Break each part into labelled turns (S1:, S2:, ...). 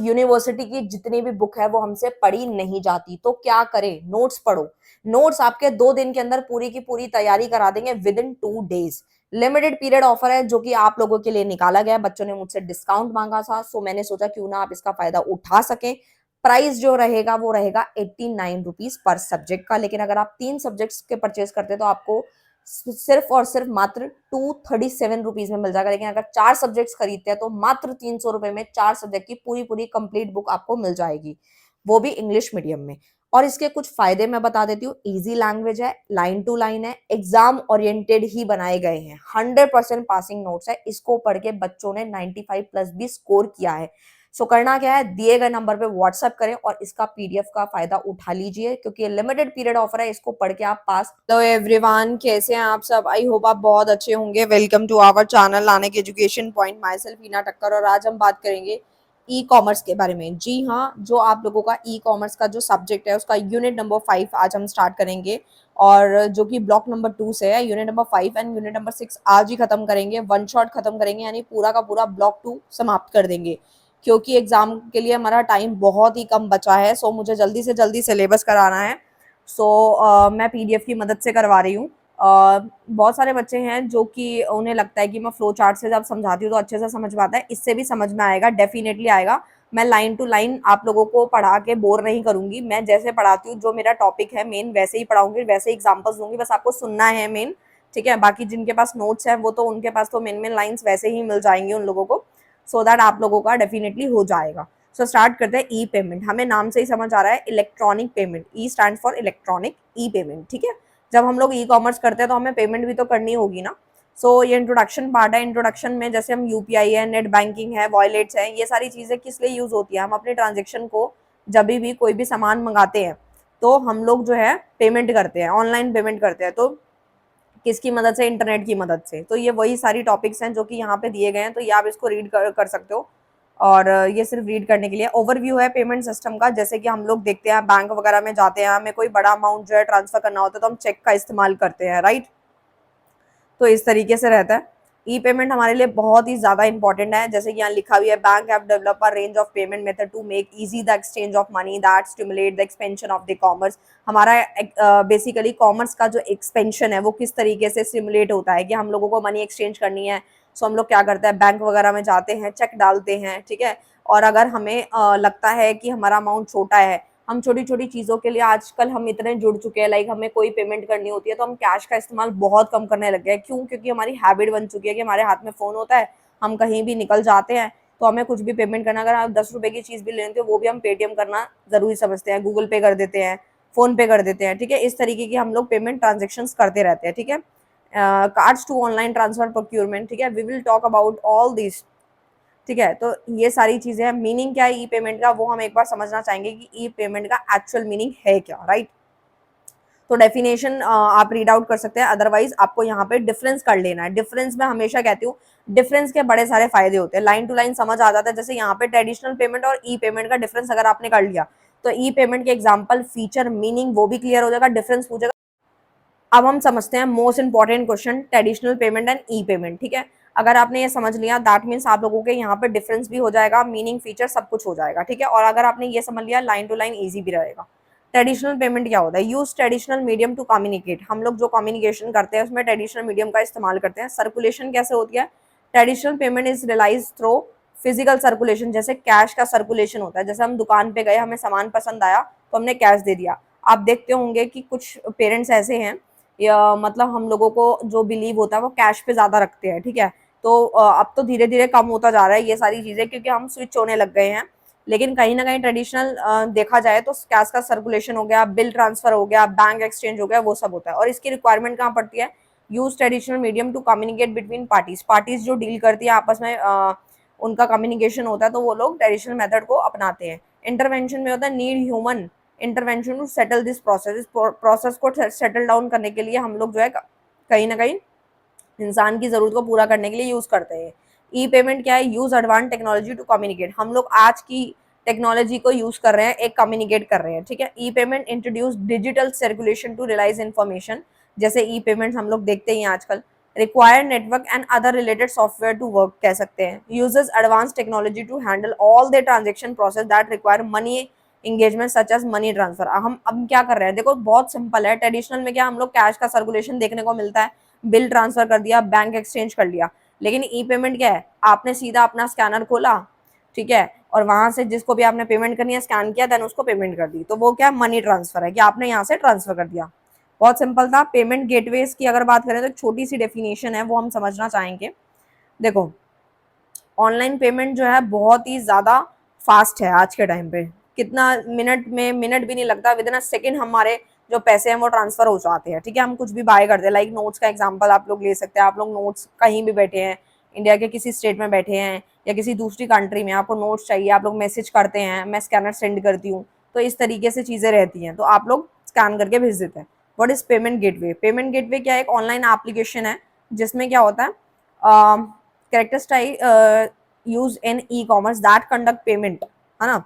S1: University की जितनी भी बुक है वो हमसे पढ़ी नहीं जाती, तो क्या करें? नोट्स पढ़ो। नोट्स आपके 2 दिन के अंदर पूरी की पूरी तैयारी करा देंगे with in 2 days. Limited period offer है जो कि आप लोगों के लिए निकाला गया है। बच्चों ने मुझसे डिस्काउंट मांगा था, सो मैंने सोचा क्यों ना आप इसका फायदा उठा सकें। प्राइस जो रहेगा वो रहेगा 89 रुपीज पर सब्जेक्ट का, लेकिन अगर आप 3 सब्जेक्ट्स के परचेज करते हैं तो आपको सिर्फ और सिर्फ मात्र 237 रुपीज में मिल जाएगा। लेकिन अगर 4 सब्जेक्ट्स खरीदते हैं तो मात्र 300 रुपए में 4 सब्जेक्ट की पूरी पूरी कंप्लीट बुक आपको मिल जाएगी, वो भी इंग्लिश मीडियम में। और इसके कुछ फायदे मैं बता देती हूँ। इजी लैंग्वेज है, लाइन टू लाइन है, एग्जाम ओरिएंटेड ही बनाए गए हैं, 100% पासिंग नोट्स है। इसको पढ़ के बच्चों ने 95+ भी स्कोर किया है। सो करना क्या है, दिए गए नंबर पे व्हाट्सएप करें और इसका पीडीएफ का फायदा उठा लीजिए, क्योंकि लिमिटेड पीरियड ऑफर है, इसको पढ़ के आप पास। हेलो एवरीवन, कैसे हैं आप सब? आई होप आप बहुत अच्छे होंगे। Welcome to our channel Lanik education point. Myself Heena Thakkar, और आज हम बात करेंगे ई कॉमर्स के बारे में। जी हाँ, जो आप लोगों का ई कॉमर्स का जो सब्जेक्ट है उसका यूनिट नंबर 5 आज हम स्टार्ट करेंगे, और जो कि ब्लॉक नंबर 2 से है। Unit number 5 and unit number 6 आज ही खत्म करेंगे, वन शॉट खत्म करेंगे, यानी पूरा का पूरा ब्लॉक 2 समाप्त कर देंगे, क्योंकि एग्जाम के लिए हमारा टाइम बहुत ही कम बचा है। सो मुझे जल्दी से जल्दी सिलेबस कराना है। सो मैं पीडीएफ की मदद से करवा रही हूँ। बहुत सारे बच्चे हैं जो कि उन्हें लगता है कि मैं फ्लो चार्ट से जब समझाती हूँ तो अच्छे से समझ में आता है। इससे भी समझ में आएगा, डेफिनेटली आएगा। मैं लाइन टू लाइन आप लोगों को पढ़ा के बोर नहीं करूंगी। मैं जैसे पढ़ाती हूँ, जो मेरा टॉपिक है मेन, वैसे ही पढ़ाऊंगी, वैसे एग्जाम्पल्स दूंगी, बस आपको सुनना है मेन। ठीक है, बाकी जिनके पास नोट्स है वो तो उनके पास तो मेन मेन लाइन्स वैसे ही मिल जाएंगी उन लोगों को, सो दैट आप लोगों का डेफिनेटली हो जाएगा। सो स्टार्ट करते हैं। ई पेमेंट, हमें नाम से ही समझ आ रहा है electronic payment. E stand for electronic, E payment. ठीक है, जब हम लोग ई कॉमर्स करते हैं तो हमें पेमेंट भी तो करनी होगी ना। सो ये इंट्रोडक्शन पार्ट है। इंट्रोडक्शन में जैसे हम यूपीआई है, नेट बैंकिंग है, वॉलेट्स है, ये सारी चीजें किस लिए यूज होती है? हम अपने ट्रांजेक्शन को जब भी कोई भी सामान मंगाते हैं तो हम लोग जो है पेमेंट करते हैं, ऑनलाइन पेमेंट करते हैं। तो किसकी मदद से? इंटरनेट की मदद से। तो ये वही सारी टॉपिक्स हैं जो कि यहाँ पे दिए गए हैं, तो ये आप इसको रीड कर सकते हो। और ये सिर्फ रीड करने के लिए ओवरव्यू है पेमेंट सिस्टम का। जैसे कि हम लोग देखते हैं बैंक वगैरह में जाते हैं, हमें कोई बड़ा अमाउंट जो है ट्रांसफर करना होता है तो हम चेक का इस्तेमाल करते हैं, राइट? तो इस तरीके से रहता है। ई पेमेंट हमारे लिए बहुत ही ज्यादा इंपॉर्टेंट है। जैसे कि यहाँ लिखा हुआ है, bank have develop a range of payment method to make easy the exchange of money that stimulate the expansion of the commerce. हमारा बेसिकली कॉमर्स का जो एक्सपेंशन है वो किस तरीके से स्टिमुलेट होता है कि हम लोगों को मनी एक्सचेंज करनी है। सो हम लोग क्या करते हैं, बैंक वगैरह में जाते हैं, चेक डालते हैं। ठीक है, और अगर हमें लगता है कि हमारा अमाउंट छोटा है, हम छोटी छोटी चीज़ों के लिए आजकल हम इतने जुड़ चुके हैं, लाइक हमें कोई पेमेंट करनी होती है तो हम कैश का इस्तेमाल बहुत कम करने लग गए हैं। क्यों? क्योंकि हमारी हैबिट बन चुकी है कि हमारे हाथ में फ़ोन होता है, हम कहीं भी निकल जाते हैं तो हमें कुछ भी पेमेंट करना, अगर आप 10 रुपए की चीज़ भी लेते हो वो भी हम पेटीएम करना ज़रूरी समझते हैं, गूगल पे कर देते हैं, फ़ोन पे कर देते हैं। ठीक है, इस तरीके की हम लोग पेमेंट ट्रांजेक्शन करते रहते हैं। ठीक है, cards to online transfer procurement. ठीक है, we will talk about all this. ठीक है, तो ये सारी चीजें हैं। मीनिंग क्या है ई पेमेंट का, वो हम एक बार समझना चाहेंगे कि ई पेमेंट का एक्चुअल मीनिंग है क्या, राइट? तो डेफिनेशन आप रीड आउट कर सकते हैं, अदरवाइज आपको यहाँ पे डिफरेंस कर लेना है। डिफरेंस में हमेशा कहती हूँ, डिफरेंस के बड़े सारे फायदे होते हैं, लाइन टू लाइन समझ आ जाता है। जैसे यहाँ पे ट्रेडिशनल पेमेंट और ई पेमेंट का डिफरेंस अगर आपने कर लिया तो ई पेमेंट के एग्जाम्पल, फीचर, मीनिंग वो भी क्लियर हो जाएगा, डिफरेंस पूछेगा। अब हम समझते हैं most important question, traditional payment and E payment. ठीक है, अगर आपने ये समझ लिया दैट मीन्स आप लोगों के यहाँ पे डिफरेंस भी हो जाएगा, मीनिंग, फीचर सब कुछ हो जाएगा। ठीक है, और अगर आपने ये समझ लिया, लाइन टू लाइन ईजी भी रहेगा। ट्रेडिशनल पेमेंट क्या होता है? Use traditional medium to communicate. हम लोग जो कम्युनिकेशन करते हैं उसमें ट्रेडिशनल मीडियम का इस्तेमाल करते हैं। सर्कुलेशन कैसे होती है? Traditional payment is realize through physical circulation. जैसे कैश का सर्कुलेशन होता है, जैसे हम दुकान पे गए, हमें सामान पसंद आया तो हमने कैश दे दिया। आप देखते होंगे कि कुछ पेरेंट्स ऐसे हैं, या मतलब हम लोगों को जो बिलीव होता है वो कैश पे ज़्यादा रखते हैं। ठीक है, तो अब तो धीरे धीरे कम होता जा रहा है ये सारी चीज़ें, क्योंकि हम स्विच होने लग गए हैं। लेकिन कहीं ना कहीं ट्रेडिशनल देखा जाए तो कैश का सर्कुलेशन हो गया, बिल ट्रांसफर हो गया, बैंक एक्सचेंज हो गया, वो सब होता है। और इसकी रिक्वायरमेंट कहाँ पड़ती है? Use traditional medium to communicate between parties. Parties जो डील करती है आपस में, उनका कम्युनिकेशन होता है तो वो लोग ट्रेडिशनल मेथड को अपनाते हैं। इंटरवेंशन में होता है need human intervention to settle this process. इस प्रोसेस को सेटल डाउन करने के लिए हम लोग जो है कहीं ना कहीं इंसान की जरूरत को पूरा करने के लिए यूज करते हैं। ई पेमेंट क्या है? Use advance technology to communicate. हम लोग आज की टेक्नोलॉजी को यूज कर रहे हैं, एक कम्युनिकेट कर रहे हैं। ठीक है, e payment introduce digital circulation to realize information. जैसे ई पेमेंट हम लोग देखते ही हैं आजकल, require network and other related software to work कह सकते हैं, uses advance technology to handle all the transaction process that require money engagement such as money transfer. हम अब क्या कर रहे हैं, देखो बहुत सिंपल है। ट्रेडिशनल में क्या हम लोग कैश का सर्कुलेशन देखने को मिलता है, बिल ट्रांसफर कर दिया, बैंक एक्सचेंज कर लिया। लेकिन ई पेमेंट क्या है, आपने सीधा अपना स्कैनर खोला, ठीक है, और वहां से जिसको भी आपने पेमेंट करनी है स्कैन किया, देन उसको पेमेंट कर दी, तो वो क्या मनी ट्रांसफर है कि आपने यहाँ से ट्रांसफर कर दिया। बहुत सिंपल था। पेमेंट गेटवेज की अगर बात करें तो एक छोटी सी डेफिनेशन है, वो हम समझना चाहेंगे। देखो, ऑनलाइन पेमेंट जो है बहुत ही ज़्यादा फास्ट है आज के टाइम पे। कितना मिनट में, मिनट भी नहीं लगता, विद इन अ सेकेंड हमारे जो पैसे हैं वो ट्रांसफर हो जाते हैं, ठीक है। हम कुछ भी बाय करते हैं, लाइक नोट्स का एग्जांपल आप लोग ले सकते हैं। आप लोग नोट्स कहीं भी बैठे हैं, इंडिया के किसी स्टेट में बैठे हैं या किसी दूसरी कंट्री में, आपको नोट्स चाहिए, आप लोग मैसेज करते हैं, मैं स्कैनर सेंड करती हूँ, तो इस तरीके से चीज़ें रहती हैं, तो आप लोग स्कैन करके भेज देते हैं। What is payment gateway? Payment gateway क्या है, एक ऑनलाइन एप्लीकेशन है जिसमें क्या होता है, characterize use in e commerce that conduct payment, है ना।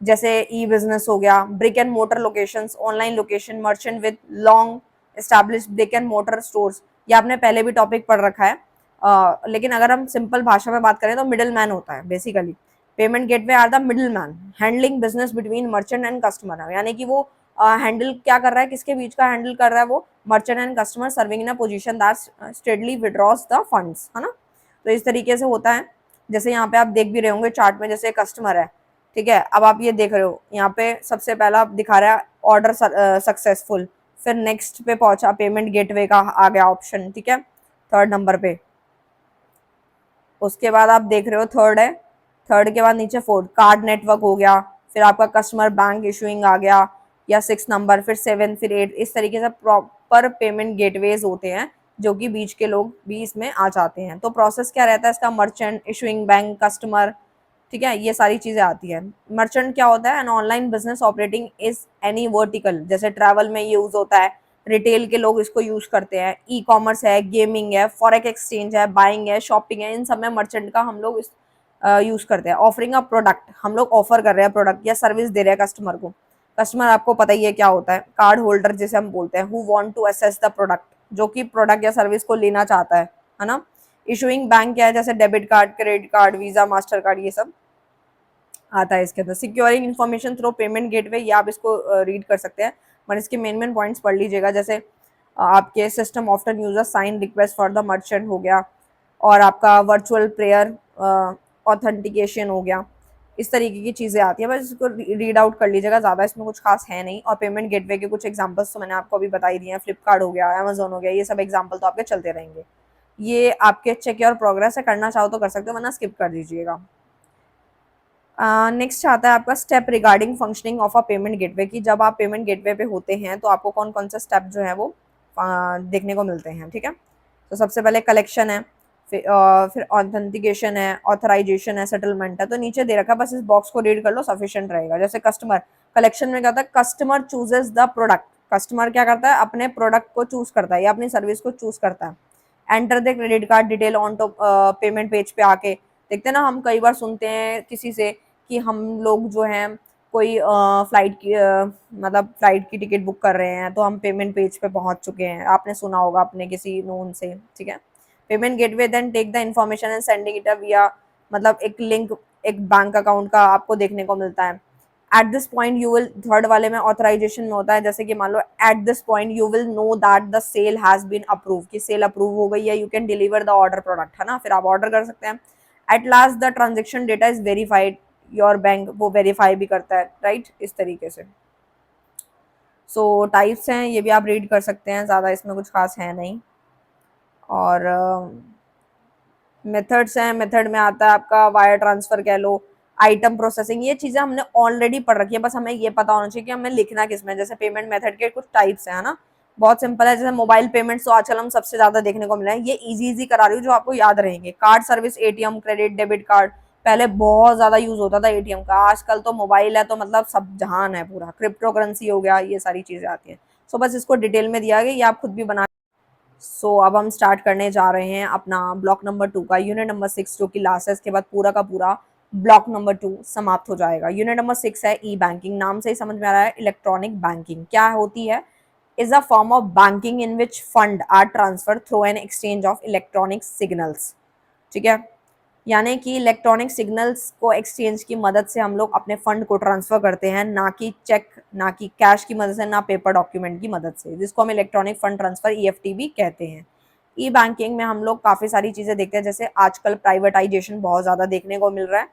S1: जैसे ई बिजनेस हो गया, brick and mortar locations, online location, merchant with long established brick and mortar stores. ये आपने पहले भी टॉपिक पढ़ रखा है, लेकिन अगर हम सिंपल भाषा में बात करें तो मिडिल मैन होता है basically. Payment gateway are the middle man handling business between merchant and customer, यानी कि वो हैंडल क्या कर रहा है, किसके बीच का हैंडल कर रहा है, वो merchant and customer serving in a position that steadily withdraws the funds, है ना। तो इस तरीके से होता है। जैसे यहाँ पे आप देख भी रहे होंगे चार्ट में, जैसे कस्टमर है, ठीक है, अब आप ये देख रहे हो यहाँ पे सबसे पहला दिखा रहा है ऑर्डर सक्सेसफुल, फिर नेक्स्ट पे पहुंचा पेमेंट गेटवे का आ गया ऑप्शन, ठीक है, थर्ड नंबर पे। उसके बाद आप देख रहे हो थर्ड है, थर्ड के बाद नीचे फोर्थ कार्ड नेटवर्क हो गया, फिर आपका कस्टमर बैंक इशूइंग आ गया, या 6 नंबर, फिर 7, फिर 8। इस तरीके से प्रॉपर पेमेंट गेटवेज होते हैं जो कि बीच के लोग भी इसमें आ जाते हैं। तो प्रोसेस क्या रहता है इसका, मर्चेंट, इशूइंग बैंक, कस्टमर, ठीक है, ये सारी चीजें आती है। मर्चेंट क्या होता है, an online business operating is any vertical, जैसे ट्रैवल में यूज होता है, रिटेल के लोग इसको यूज करते हैं, ई कॉमर्स है, गेमिंग है, फॉरेक्स एक्सचेंज है, बाइंग है, शॉपिंग है, इन सब में मर्चेंट का हम लोग यूज करते हैं। ऑफरिंग अ प्रोडक्ट, हम लोग ऑफर कर रहे हैं प्रोडक्ट या सर्विस दे रहे हैं कस्टमर को। कस्टमर आपको पता ही है क्या होता है, कार्ड होल्डर जिसे हम बोलते हैं, who want to assess the product, जो कि प्रोडक्ट या सर्विस को लेना चाहता है ना। इशूइंग बैंक क्या है, जैसे debit card, credit card, visa, master card, ये सब आता है इसके अंदर। Securing information through payment gateway, ये आप इसको रीड कर सकते हैं, पर इसके मेन मेन पॉइंट्स पढ़ लीजिएगा। जैसे आपके system often user sign request for the merchant हो गया, और आपका वर्चुअल प्रेयर ऑथेंटिकेशन हो गया, इस तरीके की चीज़ें आती हैं, बस इसको रीड आउट कर लीजिएगा, ज़्यादा इसमें कुछ खास है नहीं। और पेमेंट गेटवे के कुछ एग्जांपल्स तो मैंने आपको अभी बता ही दिए हैं, फ्लिपकार्ट हो गया, अमेजोन हो गया, ये सब एग्जांपल तो आपके चलते रहेंगे। ये आपके चेक और प्रोग्रेस है, करना चाहो तो कर सकते हो, वरना स्किप कर दीजिएगा। नेक्स्ट आता है आपका step regarding functioning of a payment gateway, की जब आप पेमेंट गेटवे पे होते हैं तो आपको कौन कौन से स्टेप जो है वो देखने को मिलते हैं, ठीक है। तो सबसे पहले कलेक्शन है, फिर ऑथेंटिकेशन है, ऑथराइजेशन है, सेटलमेंट है। तो नीचे दे रखा है, बस इस बॉक्स को रीड कर लो, सफिशिएंट रहेगा। जैसे कस्टमर, कलेक्शन में क्या होता है, customer chooses the product, customer क्या करता है, अपने प्रोडक्ट को चूज करता है या अपनी सर्विस को चूज करता है। Enter the credit card detail on top payment page पे आके देखते हैं ना, हम कई बार सुनते हैं किसी से कि हम लोग जो हैं कोई फ्लाइट की मतलब फ्लाइट की टिकट बुक कर रहे हैं, तो हम पेमेंट पेज पे पहुंच चुके हैं, आपने सुना होगा अपने किसी नोन से, ठीक है। Payment gateway then take the information and sending it via, मतलब एक लिंक, एक बैंक अकाउंट का आपको देखने को मिलता है। At this point you will, third वाले में ऑथराइजेशन में होता है, जैसे कि मान लो at this point you will know that the sale has been approve, कि सेल अप्रूव हो गई है, you can deliver the order product, है ना, फिर आप ऑर्डर कर सकते हैं। At last the transaction data is verified, your bank वो वेरीफाई भी करता है, राइट, इस तरीके से। सो टाइप्स हैं, ये भी आप रीड कर सकते हैं, ज़्यादा इसमें कुछ खास है नहीं। और मेथड्स हैं, मेथड में आता है आपका वायर ट्रांसफर कह लो, आइटम प्रोसेसिंग, ये चीज़ें हमने ऑलरेडी पढ़ रखी है, बस हमें ये पता होना चाहिए कि हमें लिखना किसमें। जैसे पेमेंट मेथड के कुछ टाइप्स है ना, बहुत सिंपल है। जैसे मोबाइल पेमेंट्स तो आजकल हम सबसे ज़्यादा देखने को मिला है, ये इजी इजी करा रही हूँ जो आपको याद रहेंगे। Card service, ATM, credit, debit card, पहले बहुत ज़्यादा यूज होता था एटीएम का, आजकल तो मोबाइल है तो मतलब सब जहान है पूरा। क्रिप्टो करेंसी हो गया, ये सारी चीज़ें आती हैं। सो बस इसको डिटेल में दिया गया, ये आप खुद भी बना। अब हम स्टार्ट करने जा रहे हैं अपना ब्लॉक नंबर 2 का, यूनिट नंबर 6 जो कि लास्ट है, इसके बाद पूरा का पूरा ब्लॉक नंबर 2 समाप्त हो जाएगा। यूनिट नंबर 6 है ई बैंकिंग, नाम से ही समझ में आ रहा है इलेक्ट्रॉनिक बैंकिंग क्या होती है। is a form of banking in which fund are transferred through an exchange of electronic signals. ठीक है, यानी कि इलेक्ट्रॉनिक सिग्नल्स को एक्सचेंज की मदद से हम लोग अपने फंड को ट्रांसफर करते हैं, ना कि चेक, ना कि कैश की मदद से, ना पेपर डॉक्यूमेंट की मदद से, जिसको हम इलेक्ट्रॉनिक फंड ट्रांसफर ईएफटी भी कहते हैं। ई बैंकिंग में हम लोग काफ़ी सारी चीज़ें देखते हैं, जैसे आजकल प्राइवेटाइजेशन बहुत ज़्यादा देखने को मिल रहा है,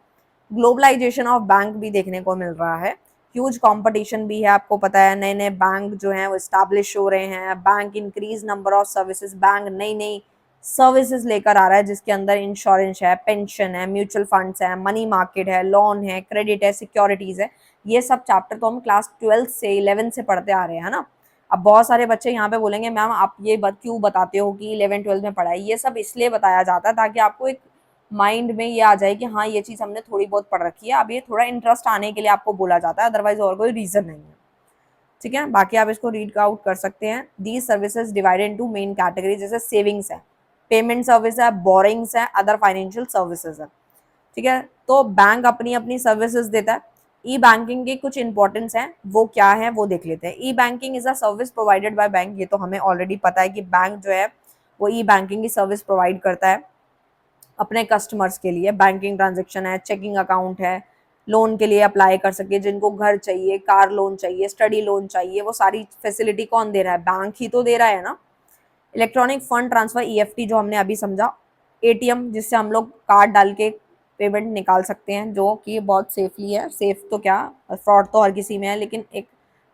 S1: ग्लोबलाइजेशन ऑफ बैंक भी देखने को मिल रहा है, ह्यूज कंपटीशन भी है, आपको पता है नए नए बैंक जो हैं वो इस्टेब्लिश हो रहे हैं, bank increase number of services, bank नई नई सर्विसेज लेकर आ रहा है जिसके अंदर इंश्योरेंस है, पेंशन है, म्यूचुअल फंड्स है, मनी मार्केट है, लोन है, क्रेडिट है, सिक्योरिटीज है। ये सब चैप्टर तो हम क्लास 12 से 11 से पढ़ते आ रहे हैं ना। अब बहुत सारे बच्चे यहाँ पे बोलेंगे मैम आप ये क्यों बताते हो कि 11-12 में पढ़ा है। ये सब इसलिए बताया जाता है ताकि आपको एक माइंड में ये आ जाए कि हाँ ये चीज़ हमने थोड़ी बहुत पढ़ रखी है, अब ये थोड़ा इंटरेस्ट आने के लिए आपको बोला जाता है, अदरवाइज और कोई रीज़न नहीं है। ठीक है, बाकी आप इसको रीड आउट कर सकते हैं। These services divided into main category, जैसे सेविंग्स है, पेमेंट सर्विस है, बोरिंग्स है, अदर फाइनेंशियल सर्विसेज है। ठीक है, तो बैंक अपनी अपनी सर्विसेज देता है। ई बैंकिंग के कुछ इंपॉर्टेंस हैं, वो क्या है वो देख लेते हैं। E banking is a service provided by bank, ये तो हमें ऑलरेडी पता है कि बैंक जो है वो ई बैंकिंग की सर्विस प्रोवाइड करता है अपने कस्टमर्स के लिए। बैंकिंग ट्रांजेक्शन है, चेकिंग अकाउंट है, लोन के लिए अप्लाई कर सके, जिनको घर चाहिए, कार लोन चाहिए, स्टडी लोन चाहिए, वो सारी फैसिलिटी कौन दे रहा है, बैंक ही तो दे रहा है ना। इलेक्ट्रॉनिक फंड ट्रांसफर ईएफटी जो हमने अभी समझा, एटीएम जिससे हम लोग कार्ड डाल के पेमेंट निकाल सकते हैं, जो कि बहुत सेफली है, सेफ तो क्या, फ्रॉड तो हर किसी में है, लेकिन एक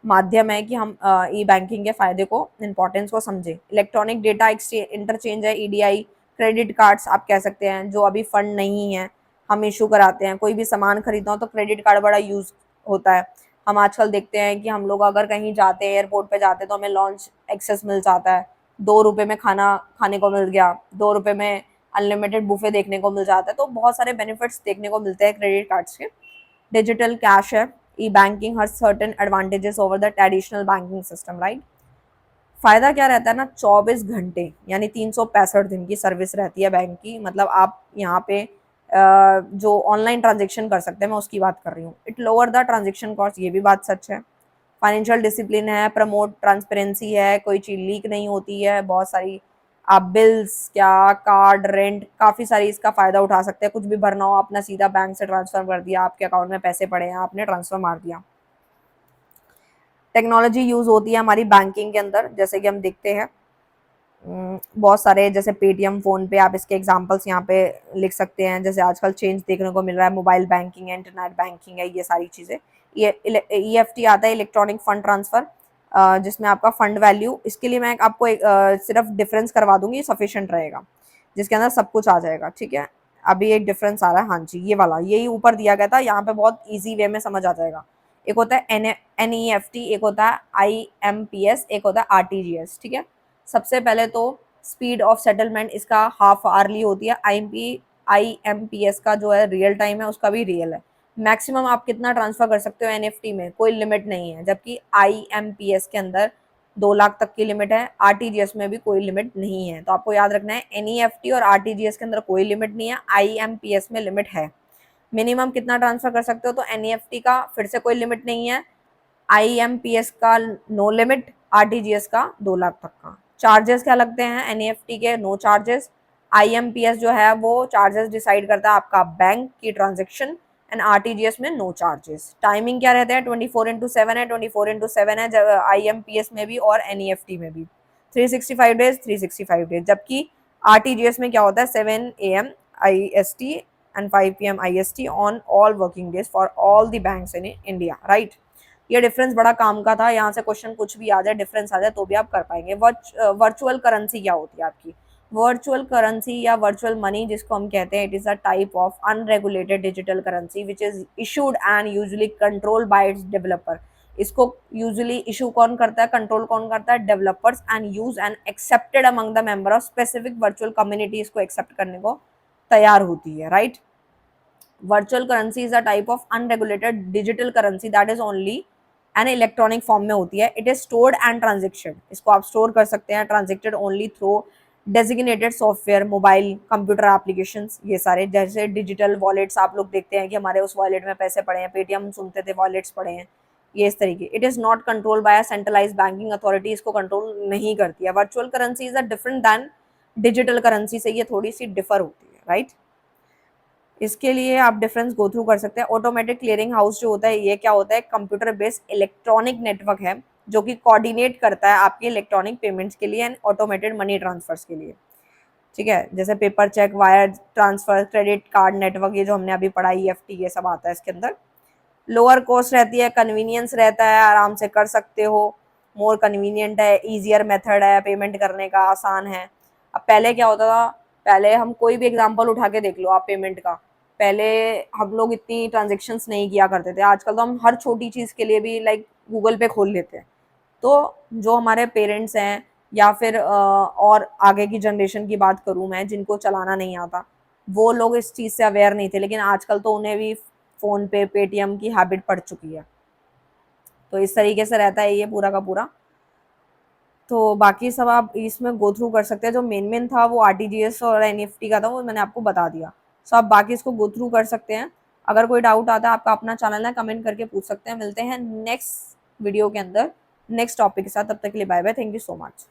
S1: माध्यम है कि हम ई बैंकिंग के फायदे को, इंपॉर्टेंस को समझें। इलेक्ट्रॉनिक डेटा इंटरचेंज है, ईडीआई, क्रेडिट कार्ड्स आप कह सकते हैं, जो अभी फंड नहीं है हम इशू कराते हैं। कोई भी सामान खरीदना हो तो क्रेडिट कार्ड बड़ा यूज होता है। हम आजकल देखते हैं कि हम लोग अगर कहीं जाते हैं, एयरपोर्ट पे जाते हैं, तो हमें लॉन्च एक्सेस मिल जाता है, 2 रुपये में खाना खाने को मिल गया, 2 रुपये में अनलिमिटेड बुफे देखने को मिल जाता है। तो बहुत सारे बेनिफिट्स देखने को मिलते हैं क्रेडिट कार्ड्स के। डिजिटल कैश है, ई बैंकिंग हर certain advantages over the traditional banking system, right. फायदा क्या रहता है ना, 24 घंटे यानी 365 दिन की सर्विस रहती है बैंक की। मतलब आप यहाँ पे जो ऑनलाइन ट्रांजेक्शन कर सकते हैं, मैं उसकी बात कर रही हूँ। It lower the transaction cost, ये भी बात सच है। फाइनेंशियल डिसिप्लिन है, प्रमोट ट्रांसपेरेंसी है, कोई चीज़ लीक नहीं होती है, बहुत सारी आप बिल्स क्या, कार्ड, रेंट, काफ़ी सारी इसका फ़ायदा उठा सकते हैं। कुछ भी भरना हो अपना सीधा बैंक से ट्रांसफ़र कर दिया, आपके अकाउंट में पैसे पड़े हैं, आपने ट्रांसफ़र मार दिया। टेक्नोलॉजी यूज़ होती है हमारी बैंकिंग के अंदर, जैसे कि हम देखते हैं बहुत सारे, जैसे पेटीएम, फ़ोन पे, आप इसके एग्जांपल्स यहाँ पे लिख सकते हैं। जैसे आजकल चेंज देखने को मिल रहा है, मोबाइल बैंकिंग है, इंटरनेट बैंकिंग है, ये सारी चीज़ें। ये ईएफटी आता है, इलेक्ट्रॉनिक फंड ट्रांसफ़र, जिसमें आपका फंड वैल्यू, इसके लिए मैं आपको सिर्फ डिफरेंस करवा दूंगी, सफिशिएंट रहेगा, जिसके अंदर सब कुछ आ जाएगा। ठीक है, अभी एक डिफरेंस आ रहा है, हाँ जी, ये वाला, यही ऊपर दिया गया था, यहाँ पे बहुत ईजी वे में समझ आ जाएगा। एक होता है एनईएफटी, एक होता है आईएमपीएस, एक होता है आरटीजीएस। ठीक है, सबसे पहले तो स्पीड ऑफ सेटलमेंट इसका हाफ आवरली होती है। आईएमपीएस का जो है रियल टाइम है, उसका भी रियल है। मैक्सिमम आप कितना ट्रांसफर कर सकते हो एनएफटी में, कोई लिमिट नहीं है, जबकि आईएमपीएस के अंदर 2 लाख तक की लिमिट है, आरटीजीएस में भी कोई लिमिट नहीं है। तो आपको याद रखना है, एनईएफटी और आरटीजीएस के अंदर कोई लिमिट नहीं है, आईएमपीएस में लिमिट है। मिनिमम कितना ट्रांसफर कर सकते हो, तो एनईएफटी का फिर से कोई लिमिट नहीं है, आईएमपीएस का नो लिमिट, आरटीजीएस का 2 लाख तक का। चार्जेस क्या लगते हैं एनईएफटी के, नो चार्जेस। आईएमपीएस जो है वो चार्जेस डिसाइड करता है आपका बैंक की ट्रांजेक्शन, एंड आरटीजीएस में नो चार्जेस। टाइमिंग क्या रहता है, 24/7 है, 24/7 है जब आईएमपीएस में भी और एनईएफटी में भी। 365 डेज 365 डेज, जबकि आरटीजीएस में क्या होता है, 7 AM IST and 5 PM IST on all working days for all the banks in India, right. ये डिफरेंस बड़ा काम का था, यहाँ से क्वेश्चन कुछ भी आ जाए, डिफरेंस आ जाए तो भी आप कर पाएंगे। वर्चुअल करेंसी क्या होती है आपकी, वर्चुअल करेंसी या वर्चुअल मनी जिसको हम कहते हैं, it is a type of unregulated digital currency which is issued and usually control by it's developer. इसको यूजुअली इशू कौन करता है, कंट्रोल कौन करता है, developers, and use and accepted among the member of specific virtual community, इसको accept करने को तैयार होती है, right. Virtual currency is a type of unregulated digital currency that is only an electronic form में होती है। It is stored and transaction, इसको आप स्टोर कर सकते हैं, transacted only through designated software, mobile, computer applications, ये सारे। जैसे डिजिटल वॉलेट्स आप लोग देखते हैं कि हमारे उस वॉलेट में पैसे पड़े हैं, पेटीएम सुनते थे वॉलेट्स पड़े हैं, ये इस तरीके, it is not control by a centralised banking authority, इसको कंट्रोल नहीं करती है। Virtual currency is a different than digital currency से, ये थोड़ी सी डिफर होती है, राइट। इसके लिए आप डिफरेंस गो थ्रू कर सकते हैं। ऑटोमेटिक क्लियरिंग हाउस जो होता है, ये क्या होता है, कंप्यूटर बेस्ड इलेक्ट्रॉनिक नेटवर्क है जो कि कोऑर्डिनेट करता है आपके इलेक्ट्रॉनिक पेमेंट्स के लिए एंड ऑटोमेटेड मनी ट्रांसफर्स के लिए, ठीक है। जैसे paper cheque, wire transfer, credit card network, ये जो हमने अभी पढ़ा EFT, ये सब आता है इसके अंदर। लोअर कॉस्ट रहती है, कन्वीनियंस रहता है, आराम से कर सकते हो, मोर कन्वीनियंट है, ईजियर मेथड है पेमेंट करने का, आसान है। अब पहले क्या होता था, पहले हम कोई भी एग्जांपल उठा के देख लो आप पेमेंट का, पहले हम लोग इतनी ट्रांजेक्शन्स नहीं किया करते थे, आजकल तो हम हर छोटी चीज़ के लिए भी लाइक गूगल पे खोल लेते हैं। तो जो हमारे पेरेंट्स हैं या फिर और आगे की जनरेशन की बात करूँ मैं, जिनको चलाना नहीं आता, वो लोग इस चीज़ से अवेयर नहीं थे, लेकिन आजकल तो उन्हें भी फ़ोन पे, पेटीएम की हैबिट पड़ चुकी है। तो इस तरीके से रहता है ये पूरा का पूरा। तो बाकी सब आप इसमें गो थ्रू कर सकते हैं। जो मेन था वो आरटीजीएस और एनईएफटी का था, वो मैंने आपको बता दिया। सो आप बाकी इसको गो थ्रू कर सकते हैं। अगर कोई डाउट आता है, आपका अपना चैनल है, कमेंट करके पूछ सकते हैं। मिलते हैं नेक्स्ट वीडियो के अंदर नेक्स्ट टॉपिक के साथ, तब तक के लिए bye bye, thank you so much.